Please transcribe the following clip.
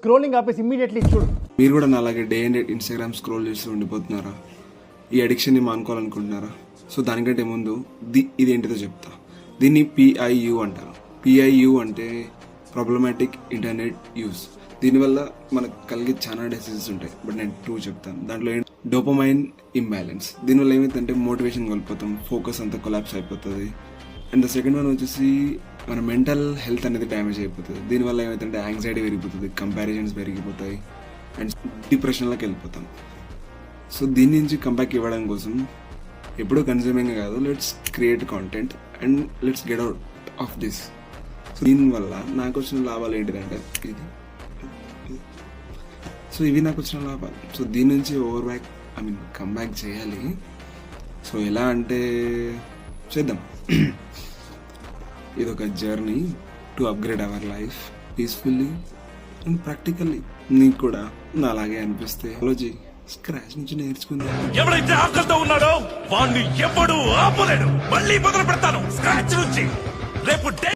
Scrolling ఆపేసి immediately చూడు. మీరు కూడా నాలాగే day and night Instagram scroll చేస్తూ ఉండిపోతున్నారా? ఈ అడిక్షన్ని మానుకోవాలనుకుంటున్నారా? సో దానికంటే ముందు ఇదేంటిదో చెప్తా. దీన్ని PIU అంటారు. PIU అంటే ప్రాబ్లమాటిక్ ఇంటర్నెట్ యూస్. దీనివల్ల మనకు కలిగే చాలా డిసీజెస్ ఉంటాయి, బట్ నేను 2 చెప్తాను. దాంట్లో డోపమైన్ ఇంబ్యాలెన్స్. దీనివల్ల ఏమైందంటే మోటివేషన్ కోల్పోతాం, ఫోకస్ అంతా కొలాప్స్ అయిపోతుంది. అండ్ ద సెకండ్ వన్ వచ్చేసి మన మెంటల్ హెల్త్ అనేది డ్యామేజ్ అయిపోతుంది. దీనివల్ల ఏమైందంటే యాంగ్జైటీ పెరిగిపోతుంది, కంపారిజన్స్ పెరిగిపోతాయి అండ్ డిప్రెషన్లోకి వెళ్ళిపోతాం. సో దీని నుంచి కంబ్యాక్ ఇవ్వడం కోసం ఎప్పుడూ కన్జ్యూమింగ్ కాదు, let's create content and let's get out of this. So దీనివల్ల నాకు వచ్చిన లాభాలు ఏంటిదంటే ఇవి నాకు వచ్చిన లాభాలు. సో దీని నుంచి కంబ్యాక్ చేయాలి. సో ఎలా అంటే చేద్దాం. ఇదొక journey to upgrade our life peacefully and practically. నీకు కూడా నాలాగే అనిపిస్తే ఆలోచి స్క్రాచ్ నుంచి నేర్చుకుందాం. ఎవరైతే ఆకలితో ఉన్నాడో వాడిని ఎవడు ఆపలేడు. మళ్ళీ మొదలు పెడతాను స్క్రాచ్ నుంచి రేపు.